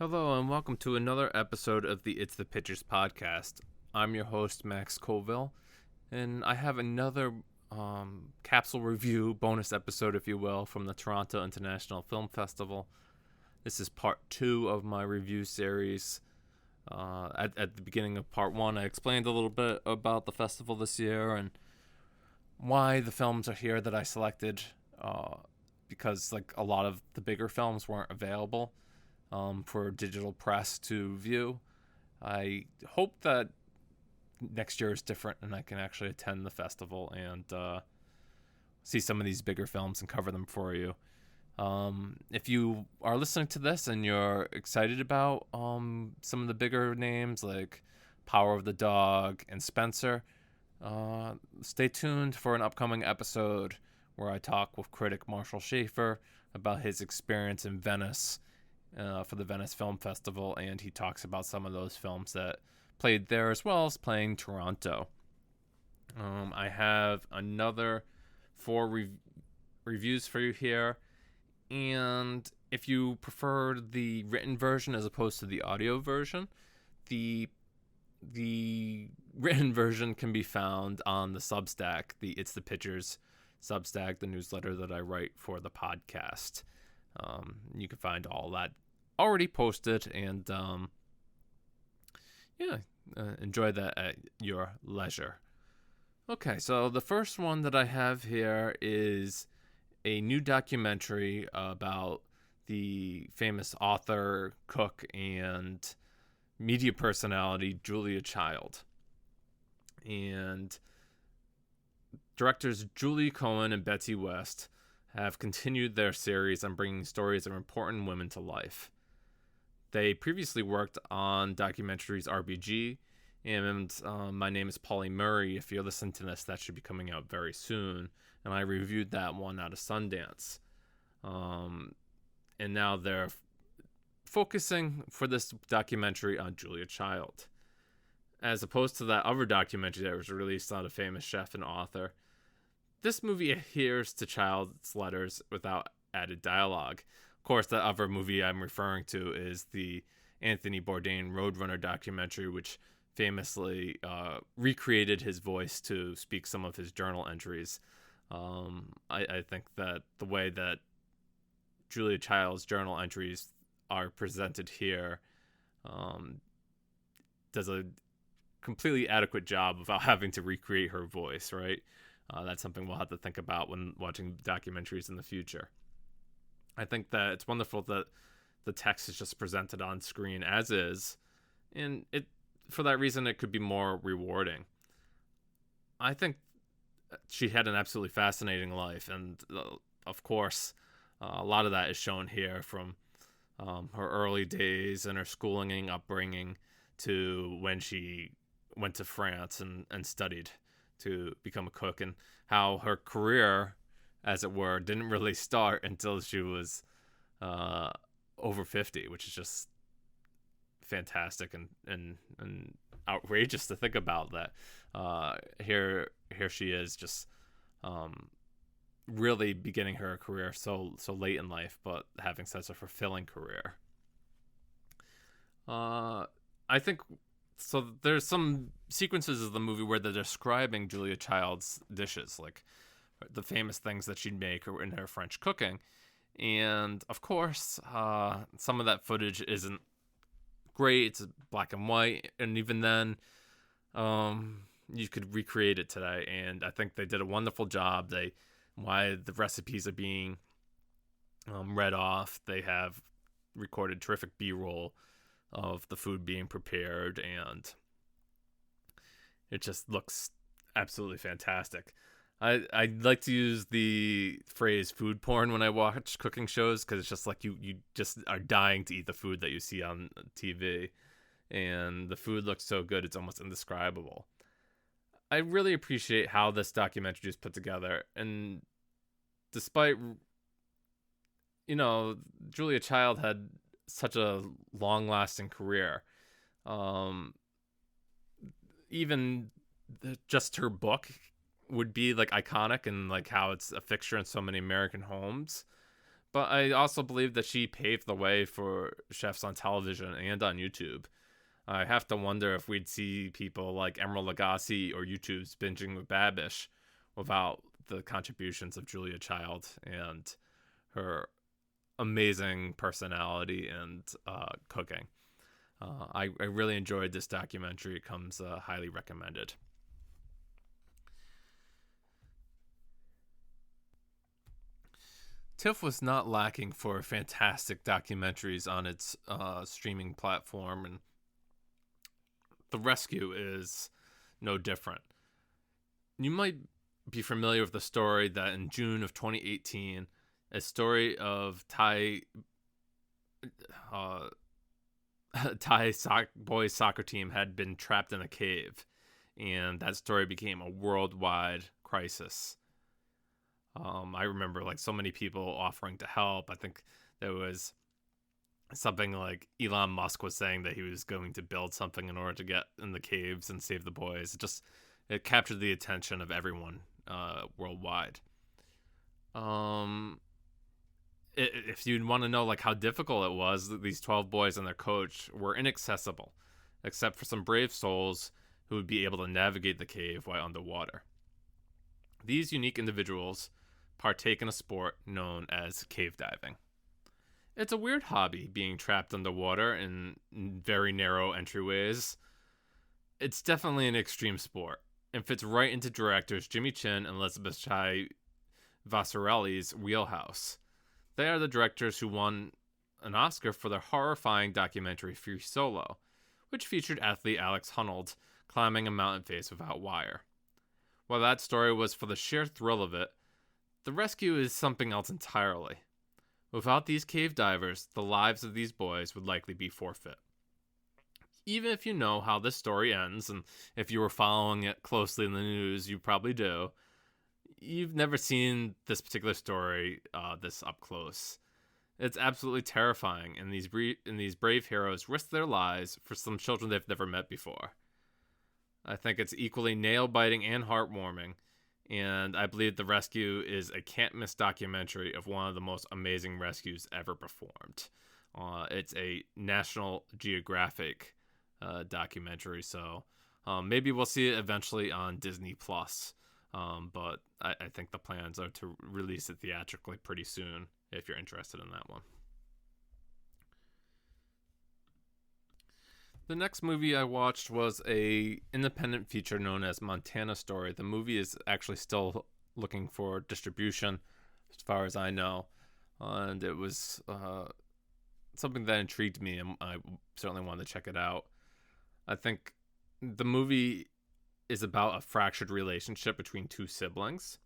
Hello, and welcome to another episode of the It's the Pictures podcast. I'm your host, Max Colville, and I have another capsule review bonus episode, if you will, from the Toronto International Film Festival. This is part two of my review series. At the beginning of part one, I explained a little bit about the festival this year and why the films are here that I selected, because like a lot of the bigger films weren't available for digital press to view. I hope that next year is different and I can actually attend the festival and see some of these bigger films and cover them for you. If you are listening to this and you're excited about some of the bigger names like Power of the Dog and Spencer, stay tuned for an upcoming episode where I talk with critic Marshall Schaefer about his experience in Venice for the Venice Film Festival, and he talks about some of those films that played there as well as playing Toronto. I have another four reviews for you here, and if you prefer the written version as opposed to the audio version, the written version can be found on the Substack, the It's the Pictures Substack, the newsletter that I write for the podcast. You can find all that already posted, and enjoy that at your leisure. Okay, so the first one that I have here is a new documentary about the famous author, cook, and media personality Julia Child. And directors Julie Cohen and Betsy West have continued their series on bringing stories of important women to life. They previously worked on documentaries RBG and My Name is Polly Murray. If you're listening to this, that should be coming out very soon. And I reviewed that one out of Sundance. And now they're focusing for this documentary on Julia Child, as opposed to that other documentary that was released on a famous chef and author. This movie adheres to Child's letters without added dialogue. Of course, the other movie I'm referring to is the Anthony Bourdain Roadrunner documentary, which famously recreated his voice to speak some of his journal entries. I think that the way that Julia Child's journal entries are presented here does a completely adequate job without having to recreate her voice, right? That's something we'll have to think about when watching documentaries in the future. I think that it's wonderful that the text is just presented on screen as is, and it for that reason it could be more rewarding. I think she had an absolutely fascinating life, and of course, a lot of that is shown here from her early days and her schooling and upbringing to when she went to France and studied to become a cook, and how her career, as it were, didn't really start until she was over 50, which is just fantastic and outrageous to think about that. Here she is, just really beginning her career so late in life, but having such a fulfilling career. I think so. There's some sequences of the movie where they're describing Julia Child's dishes, like the famous things that she'd make in her French cooking. And of course, some of that footage isn't great. It's black and white. And even then, you could recreate it today. And I think they did a wonderful job. Why the recipes are being read off. They have recorded terrific B-roll of the food being prepared. And it just looks absolutely fantastic. I like to use the phrase food porn when I watch cooking shows, because it's just like you just are dying to eat the food that you see on TV, and the food looks so good it's almost indescribable. I really appreciate how this documentary is put together, and despite Julia Child had such a long-lasting career, even just her book would be like iconic and like how it's a fixture in so many American homes. But I also believe that she paved the way for chefs on television and on YouTube. I have to wonder if we'd see people like Emeril Lagasse or YouTube's Binging with Babish without the contributions of Julia Child and her amazing personality and cooking. I really enjoyed this documentary. It comes highly recommended. TIFF was not lacking for fantastic documentaries on its streaming platform, and The Rescue is no different. You might be familiar with the story that in June of 2018, a story of Thai boys soccer team had been trapped in a cave, and that story became a worldwide crisis. I remember like so many people offering to help. I think there was something like Elon Musk was saying that he was going to build something in order to get in the caves and save the boys. It captured the attention of everyone worldwide. If you want to know like how difficult it was, these 12 boys and their coach were inaccessible, except for some brave souls who would be able to navigate the cave while underwater. These unique individuals partake in a sport known as cave diving. It's a weird hobby, being trapped underwater in very narrow entryways. It's definitely an extreme sport, and fits right into directors Jimmy Chin and Elizabeth Chai Vasarhelyi's wheelhouse. They are the directors who won an Oscar for their horrifying documentary Free Solo, which featured athlete Alex Honnold climbing a mountain face without wire. While that story was for the sheer thrill of it, The Rescue is something else entirely. Without these cave divers, the lives of these boys would likely be forfeit. Even if you know how this story ends, and if you were following it closely in the news, you probably do, you've never seen this particular story this up close. It's absolutely terrifying, and these brave heroes risk their lives for some children they've never met before. I think it's equally nail-biting and heartwarming, and I believe The Rescue is a can't-miss documentary of one of the most amazing rescues ever performed. It's a National Geographic documentary, so maybe we'll see it eventually on Disney+. But I think the plans are to release it theatrically pretty soon, if you're interested in that one. The next movie I watched was a independent feature known as Montana Story. The movie is actually still looking for distribution, as far as I know, and it was something that intrigued me, and I certainly wanted to check it out. I think the movie is about a fractured relationship between two siblings,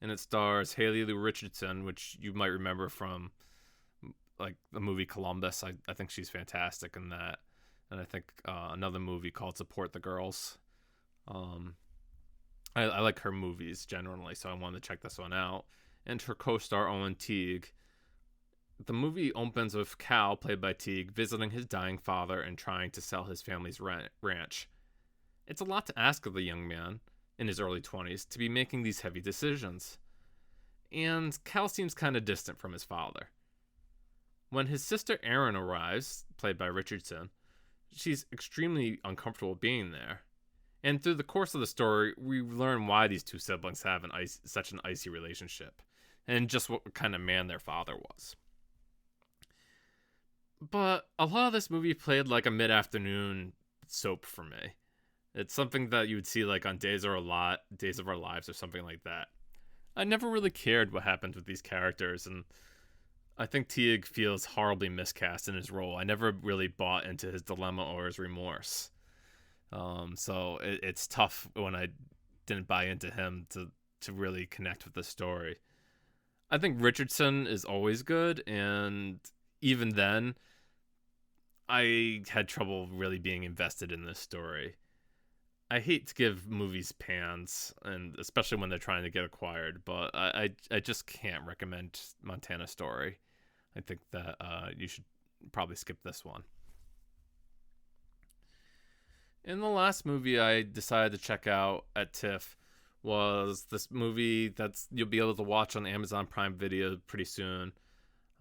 and it stars Haley Lou Richardson, which you might remember from like the movie Columbus. I think she's fantastic in that. And I think another movie called Support the Girls. I like her movies generally, so I wanted to check this one out. And her co-star Owen Teague. The movie opens with Cal, played by Teague, visiting his dying father and trying to sell his family's ranch. It's a lot to ask of the young man, in his early 20s, to be making these heavy decisions. And Cal seems kind of distant from his father. When his sister Erin arrives, played by Richardson, she's extremely uncomfortable being there. And through the course of the story, we learn why these two siblings have such an icy relationship, and just what kind of man their father was. But a lot of this movie played like a mid-afternoon soap for me. It's something that you would see like on Days of Our Lives or something like that. I never really cared what happened with these characters, and I think Teague feels horribly miscast in his role. I never really bought into his dilemma or his remorse. So it's tough when I didn't buy into him to really connect with the story. I think Richardson is always good, and even then, I had trouble really being invested in this story. I hate to give movies pans, and especially when they're trying to get acquired, but I just can't recommend Montana Story. I think that you should probably skip this one. And the last movie I decided to check out at TIFF was this movie you'll be able to watch on Amazon Prime Video pretty soon.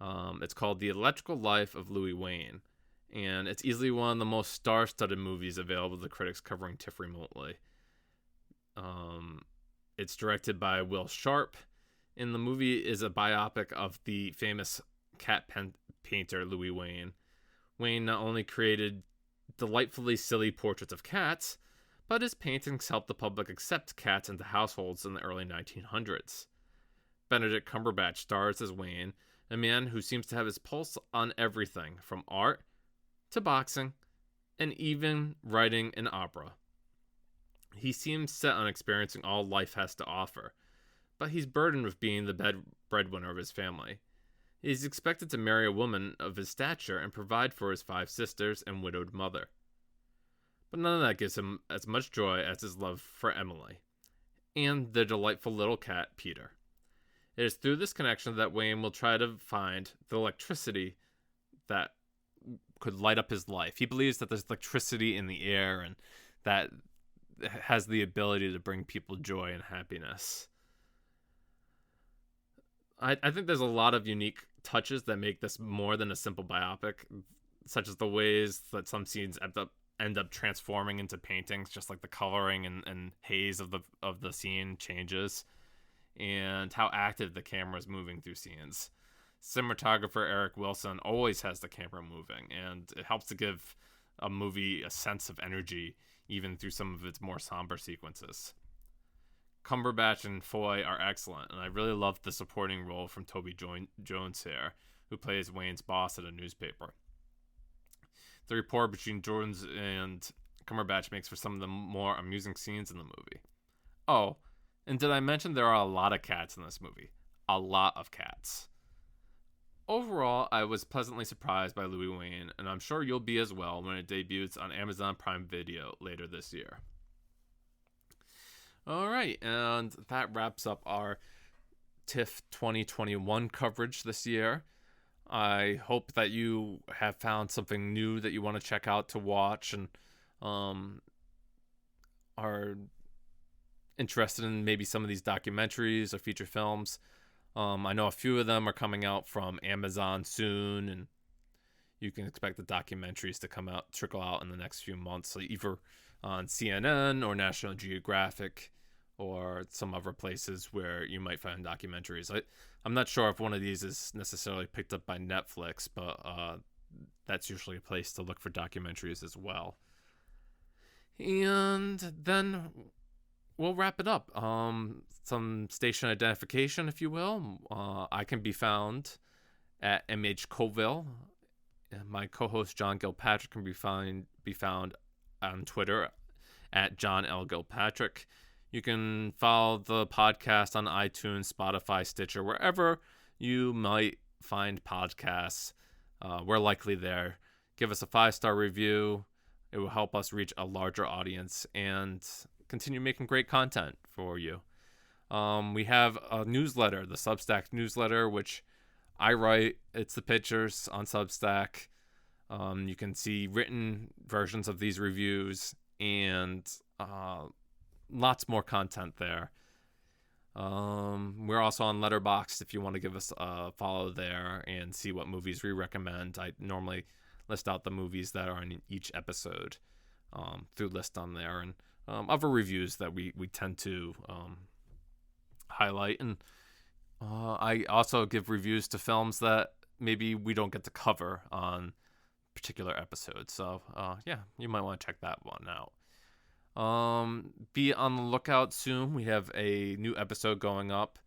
It's called The Electrical Life of Louis Wain, and it's easily one of the most star-studded movies available to critics covering TIFF remotely. It's directed by Will Sharp, and the movie is a biopic of the famous painter Louis Wain. Wain not only created delightfully silly portraits of cats, but his paintings helped the public accept cats into households in the early 1900s. Benedict Cumberbatch stars as Wain, a man who seems to have his pulse on everything from art to boxing and even writing an opera. He seems set on experiencing all life has to offer, but he's burdened with being the breadwinner of his family. He's expected to marry a woman of his stature and provide for his 5 sisters and widowed mother. But none of that gives him as much joy as his love for Emily and the delightful little cat, Peter. It is through this connection that Wain will try to find the electricity that could light up his life. He believes that there's electricity in the air and that has the ability to bring people joy and happiness. I think there's a lot of unique touches that make this more than a simple biopic, such as the ways that some scenes end up transforming into paintings, just like the coloring and haze of the scene changes, and how active the camera is moving through scenes. Cinematographer Eric Wilson always has the camera moving, and it helps to give a movie a sense of energy, even through some of its more somber sequences. Cumberbatch and Foy are excellent, and I really love the supporting role from Toby Jones here, who plays Wain's boss at a newspaper. The rapport between Jones and Cumberbatch makes for some of the more amusing scenes in the movie. Oh, and did I mention there are a lot of cats in this movie? A lot of cats. Overall, I was pleasantly surprised by Louis Wain, and I'm sure you'll be as well when it debuts on Amazon Prime Video later this year. Alright, and that wraps up our TIFF 2021 coverage this year. I hope that you have found something new that you want to check out to watch and are interested in maybe some of these documentaries or feature films. I know a few of them are coming out from Amazon soon, and you can expect the documentaries to trickle out in the next few months, so either on CNN or National Geographic or some other places where you might find documentaries. I'm not sure if one of these is necessarily picked up by Netflix, but that's usually a place to look for documentaries as well. And then we'll wrap it up. Some station identification, if you will. I can be found at MH Colville. My co-host John Gilpatrick can be found on Twitter at John L. Gilpatrick. You can follow the podcast on iTunes, Spotify, Stitcher, wherever you might find podcasts. We're likely there. Give us a 5-star review. It will help us reach a larger audience and continue making great content for you. We have a newsletter, the Substack newsletter, which I write. It's the pictures on Substack. You can see written versions of these reviews and lots more content there. We're also on Letterboxd if you want to give us a follow there and see what movies we recommend. I normally list out the movies that are in each episode through list on there, and other reviews that we tend to highlight. And I also give reviews to films that maybe we don't get to cover on particular episodes. So yeah, you might want to check that one out. Be on the lookout soon. We have a new episode going up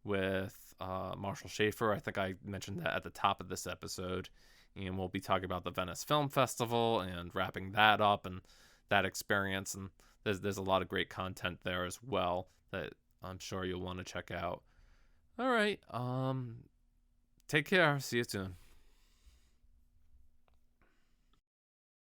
with Marshall Schaefer. I think I mentioned that at the top of this episode. And we'll be talking about the Venice Film Festival and wrapping that up and that experience. And there's a lot of great content there as well that I'm sure you'll want to check out. All right. Take care. See you soon.